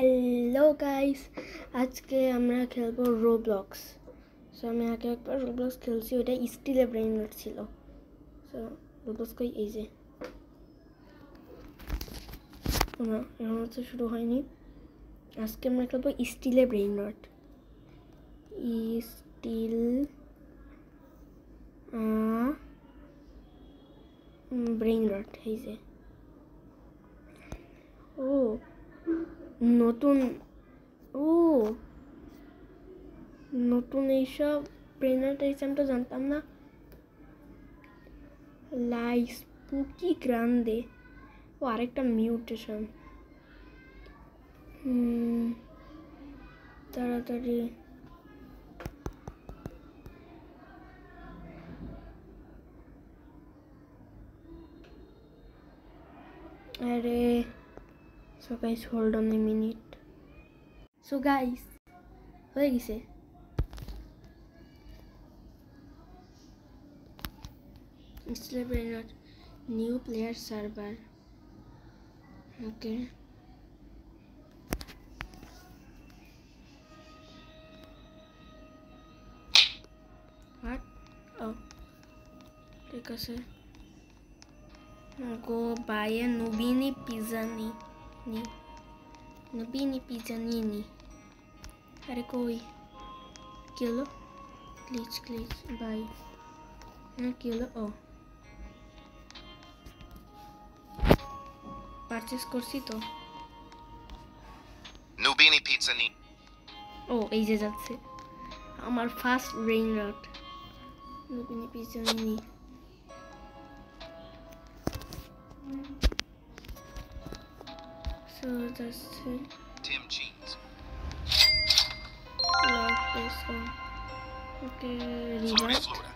Hello guys, আজকে আমরা খেলবো রোবলক্স। সো আমি আগে একবার রোবলক্স খেলছি, ওটা স্টিলে ব্রেইন রট ছিল। সো রোবলক্স কই এই যে না, এখন হচ্ছে শুরু হয়নি। আজকে আমরা খেলবো steal a brain rot. Steal brain rot এই যে। ও নতুন নতুন এইসব ব্রেইন রট এইসব আমি তো জানতাম না। লাই স্পুকি গ্রান্ডে, ও আরেকটা মিউটেশন। তাড়াতাড়ি আরে so guys hold on a minute. So guys হয়ে গেছে। Install brain rot, new player server. Okay. What? Oh. ঠিক আছে। Go buy a Nubini Pizzani. Nubini Pizzanini. আরে কই কি হলো? ক্লিচ বাই। কি হলো? ও পারচেস করছি তো। Nubini Pizzanini. ও এই যে যাচ্ছে আমার first brain rot. Nubini Pizzanini. So that's it. Tim Jeans. Like this one. Okay, Florida, revert. Florida.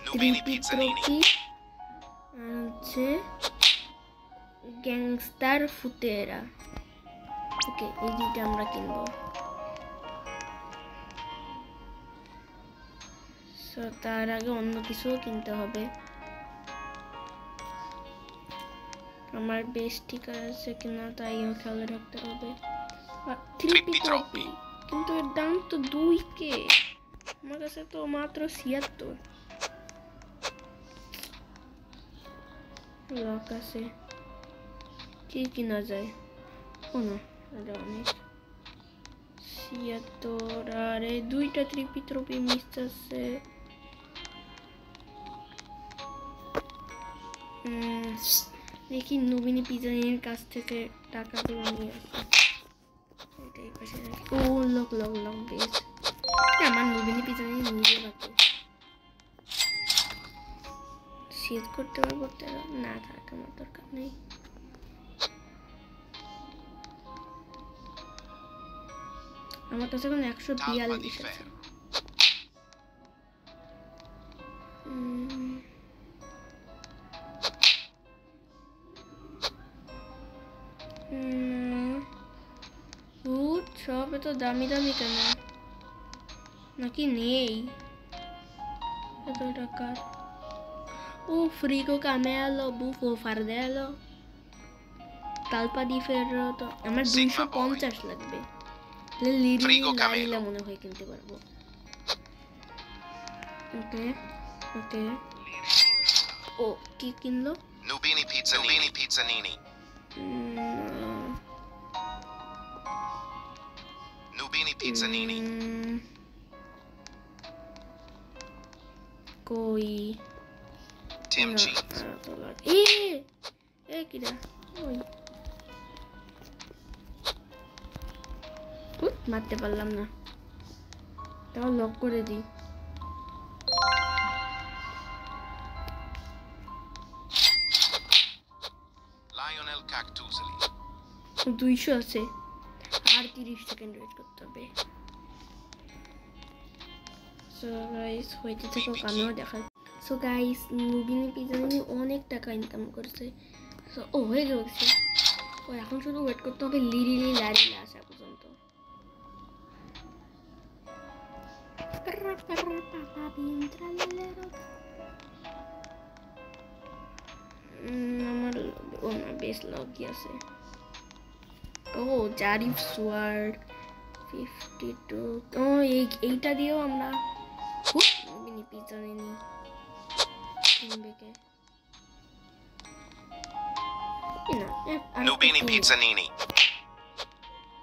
Three Nubini Pizzanini. হচ্ছে গ্যাংস্টার ফুতেরা। ওকে, এই দুইটা আমরা কিনবো। সো তার আগে অন্য কিছুও কিনতে হবে। আমার বেশ ঠিক আছে কিনা তাইও খেয়াল রাখতে হবে। 3p ট্রফি, কিন্তু এর দাম তো 2k। আমার কাছে তো মাত্র 76। লক আছে, কি কিনা যায়? ও না, এটা অনেক 76। আরে দুইটা 3p ট্রফি মিস আছে। দেখি নুবিনি পিজানির কাছ থেকে টাকাগুলো নিয়ে আসি। এটাই পাশে রাখি। ও লক বেশ। আমার নুবিনি পিজানি নিয়ে বাকি শেড করতে পারবো না, থাক আমার দরকার নেই। আমার কাছে এখন 142 আছে। সব এত দামি কেন? নাকি নেই এত টাকার? ও ফ্রিকো কামেলো বুফো ফারদেলো তালপা দি ফেরো তো আমার 250 লাগবে। লিরিলা মনে হয় কিনতে পারবো। ওকে ও কি কিনলো? Nubini Pizzanini. Nubini Pizzanini. কই Tim Jeans. কিরা ওই মারতে পারলাম না, তাও লক করে দিই। Lionel Cactuselli. 200 আছে, আর 30 সেকেন্ড ওয়েট করতে হবে। সো গাইস হইতে থাকো, আমিও দেখাই। সো গাইস নুবিনি পিজানি অনেক টাকা ইনকাম করছে। সো ও হয়ে গেছে। ও এখন শুধু ওয়েট করতে হবে লারিলা আসা পর্যন্ত। আমার বেশ লগই আছে। ও জারিফ সোয়ার্ড 52 ও এইটা দিয়েও আমরা মিনি পিৎজা নিনি কিনবেকে না Nubini Pizzanini.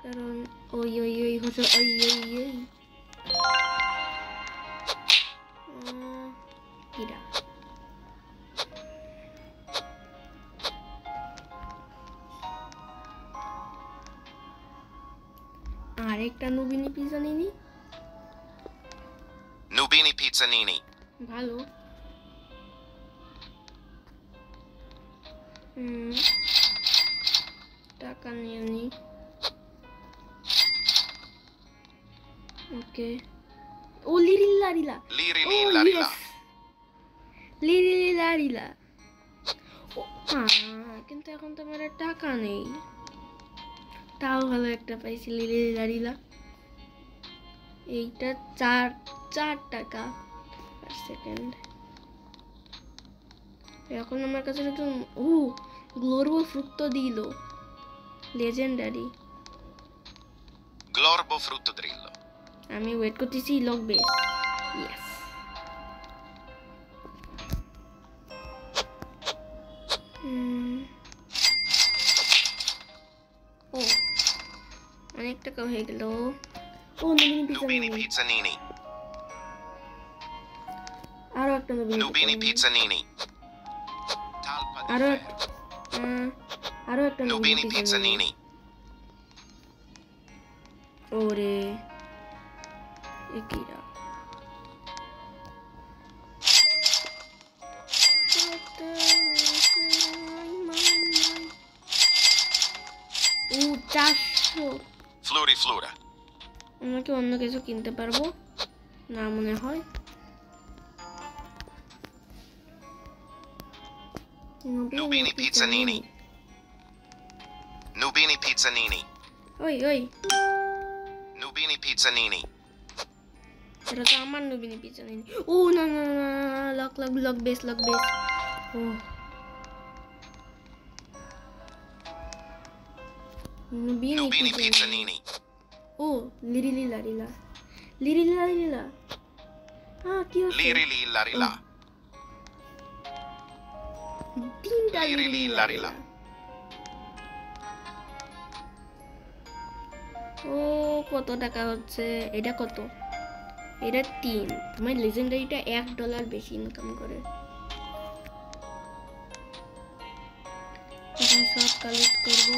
কারণ ওই হচ্ছে ওই কিরা আরেকটা নুবিনি পিৎজা নিনি Nubini Pizzanini. ভালো টাকা নিয়ে নি ওকে ও লিরিলা Lirilillarilla. লিরিলা কিন্তু এখন তো আমার টাকা নেই তাও ভালো একটা পাইছি লিরিলা এইটা 4 টাকা পার সেকেন্ড এখন আমার কাছে তো গ্লোরবো ফ্রুক্তো দিল লেজেন্ডারি Glorbo frutto drillo. আমি ওয়েট করতেছি লক বেস ইয়েস ও অনেক টাকা হয়ে গেল ও Nubini Pizzanini. আরো একটা Nubini Pizzanini. Talpa di ferro. আরো একটা Nubini Pizzanini. ওরে একিরা ও 400 Flori Flora. আমরা কি অন্য কিছু কিনতে পারবো না মনে হয় Nubini Pizzanini. Nubini Pizzanini. ওই Nubini Pizzanini. এটা তো আমার নুবিনি পিৎজা নেই ও না লক বেস ও Nubini Pizzanini. ও লিরিলা কি হচ্ছে Lirilillarilla. তিনটা Lirilillarilla. ও কত টাকা হচ্ছে এটা কত এটা 3 তোমার লেজেন্ডারিটা $1 বেশি ইনকাম করে এখন সব কালেক্ট করব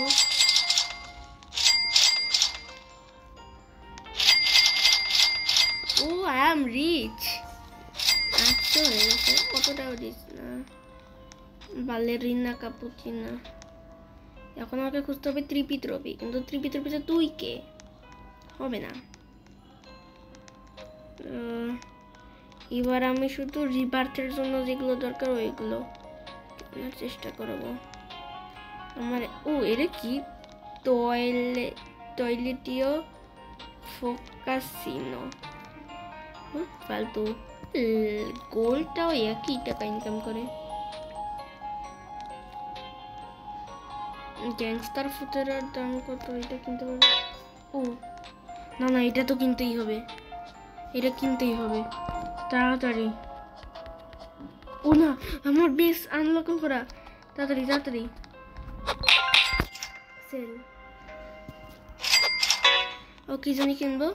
ও আই এম রিচ আচ্ছা হয়ে গেছে কতটাও রিচ না বালেরিনা কাপুচিনা এখন আমাকে খুঁজতে হবে ত্রিপিত্রপি কিন্তু ত্রিপিত্রপিতে তুই কে হবে না এবার আমি শুধু রিবার্থের জন্য যেগুলো দরকার ওইগুলো কেনার চেষ্টা করব আমার এটা কি টয়লেটিও ফোকাসিনো ফালতু গোল্ডটাও একই টাকা ইনকাম করে গ্যাংস্টার ফুটেরার দাম কত এটা কিনতে পারবো না এটা তো কিনতেই হবে তাড়াতাড়ি না আমার বেস আনলক করা তাড়াতাড়ি সেল কি জানি কিনবো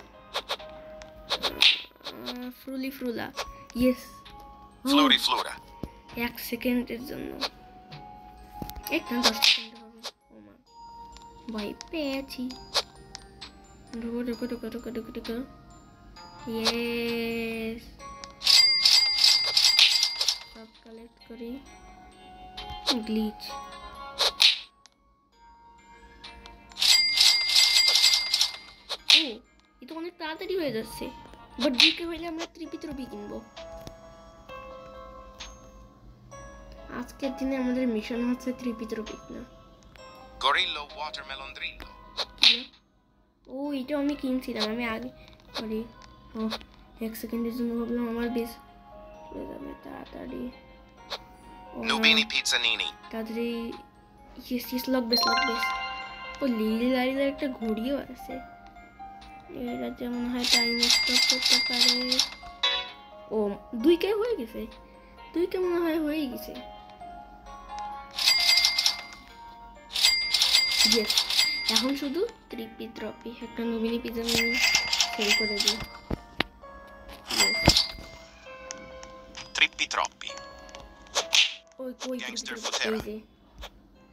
ফ্রুলা ইয়েস Flori Flora. 1 সেকেন্ডের জন্য 10 সেকেন্ড হবে ভয় পেয়েছি ঢুকো ইয়েস সব কালেক্ট করি গ্লিচ এটা অনেক তাড়াতাড়ি হয়ে যাচ্ছে বাট ডিকে হইলে আমরা ত্রিপিত্রপি কিনবো আজকের দিনে আমাদের মিশন হচ্ছে ত্রিপিত্রপি না Gorillo watermelon drillo. এটা আমি কিনছিলাম আমি আগে সরি 1 সেকেন্ডের জন্য ভাবলাম আমার বেশ হয়ে যাবে তাড়াতাড়ি Nubini Pizzanini. তাড়াতাড়ি ইয়েস লক বেস ও লিলি লারিদের একটা ঘড়িও আছে, এরা যেমন হয় টাইম স্টপ করতে পারে। ও 2K হয়ে গেছে, 2K মনে হয় হয়ে গেছে। Yes, এখন শুধু তৃপ্তি ট্রফি একটা নবীনী পিজা সেল করে দিই। Trippi troppi. ওই কই Gangster তৃপ্তি Futera. Trophy?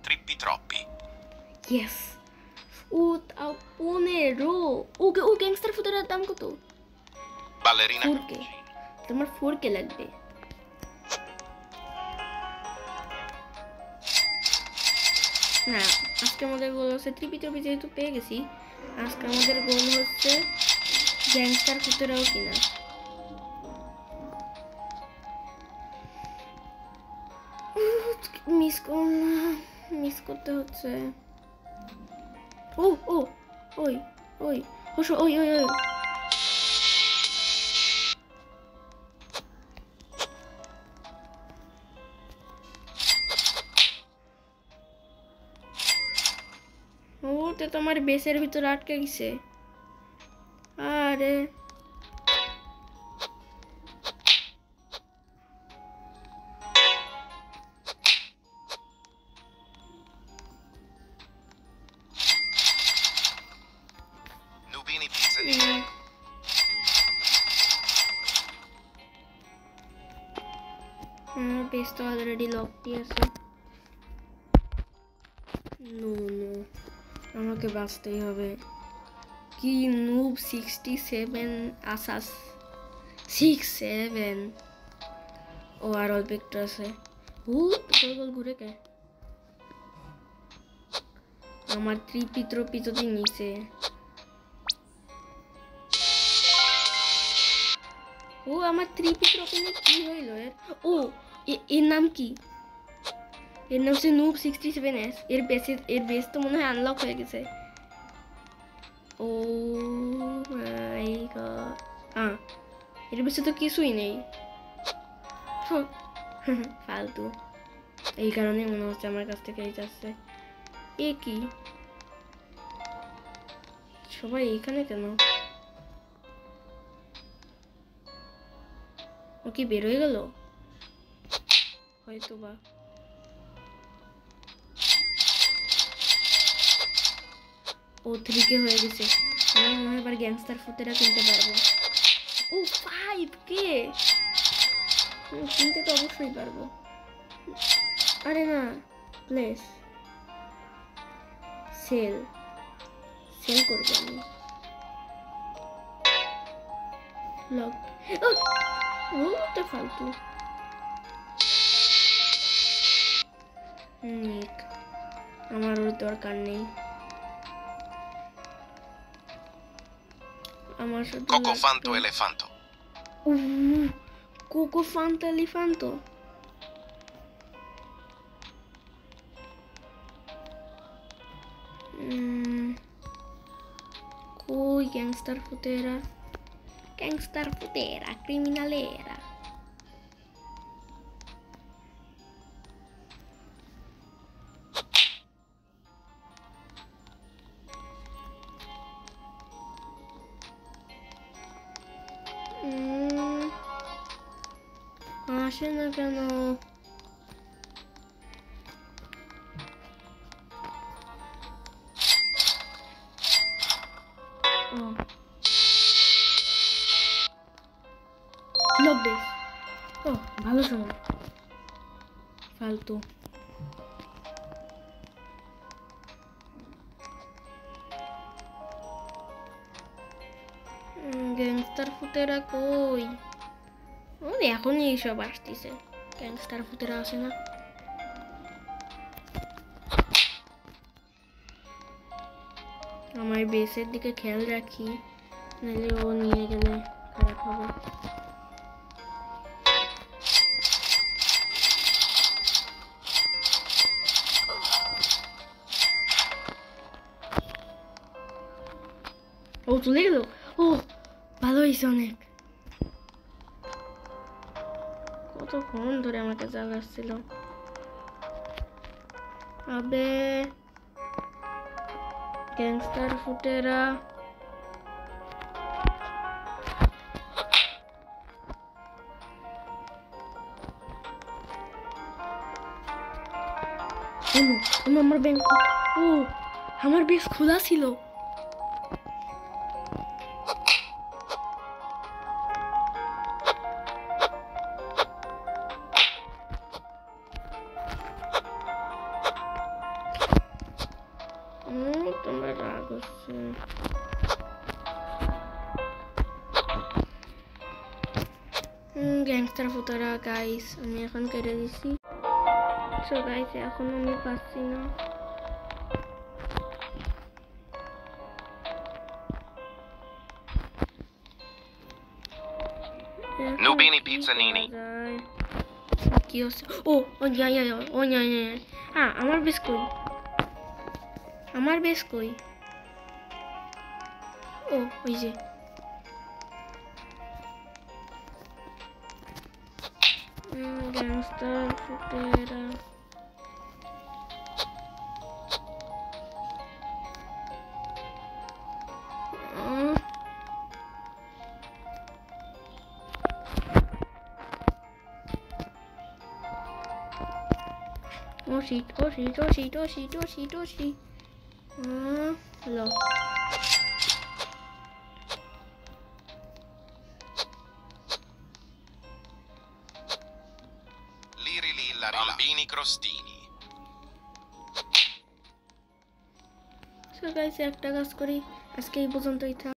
Trippi troppi. Yes, ও তাও 15। ওকে, ও গ্যাংস্টার ফুটের দাম কত? Ballerina 4K। তোমার 4K লাগবে। না, আজকে আমাদের গোল হচ্ছে ট্রিপি ট্রফি যেহেতু পেয়ে গেছি, আজকে আমাদের গোল হচ্ছে গ্যাংস্টার ফুটেরাও কিনা। মিস করতে হচ্ছে। ও ও ওই ওই ওই ওই ওই ওই ওতে তোমার বেসের ভিতর আটকে গেছে। আরে Nubini pizzanini. বেস তো অলরেডি লক দিয়ে আছে। নো নো, আমাকে বাঁচতেই হবে। কি নুব 67 আসাস 67। ও আর অল্প একটু আছে। গোল গোল ঘুরে কে আমার ত্রিপিত্রপি যদি নিচে। ও আমার ত্রিপিত্রপি কি হইল এর? ও এর নাম কি? এর নাম হচ্ছে নুব 67S। এর বেস তো মনে হয় আনলক হয়ে গেছে। ও মাই গড, এর বেসে তো কিছুই নেই, ফালতু। এই কারণে মনে হচ্ছে আমার কাছ থেকে এই যাচ্ছে। এ কি সবাই এখানে কেন? ও কি বেরোয় গেল হয়তো বা। ও 3K হয়ে গেছে। আমি মনে হয় এবার গ্যাংস্টার ফুটেরা কিনতে পারবো। ও 5K, কিনতে তো অবশ্যই পারবো। আরে না, প্লেস সেল করবো আমি। লক ওটা ফালতু। আমার ওর দরকার নেই, আমার শুধু Coco fanto elefanto. Coco Fanto Elefanto. কই গ্যাংস্টার ফুটেরা ক্রিমিনালেরা। আসে না কেন? ও ভালো সময়, ফালতু। গ্যাংস্টার ফুটেরা কই? ও এখনই এইসব আসতেছে, গ্যাংস্টার ফুটেরা আসে না। আমার বেসের দিকে খেয়াল রাখি, নাহলে ও নিয়ে গেলে খারাপ হবে। ও চলে গেল। ও ভালো হয়েছে অনেক। কতক্ষণ ধরে আমাকে জ্বালাচ্ছিল। আবে গ্যাংস্টার ফুটেরা আমার ব্যাংক ও আমার বেশ খোলা ছিল তোমার রাগ হচ্ছে গ্যাংস্টার ফুটারা গাইস আমি এখন কেটে দিছি সো গাইস এখন আমি পাচ্ছি না Nubini Pizzanini. কি হচ্ছে ও হ্যাঁ আমার বেশ কই ও ওই যে gangster ফুটেরা Oh shit. Hello. Liri Lilla Bambini Crostini. So guys, একটা কাজ করি আজকে এই পর্যন্তই থাক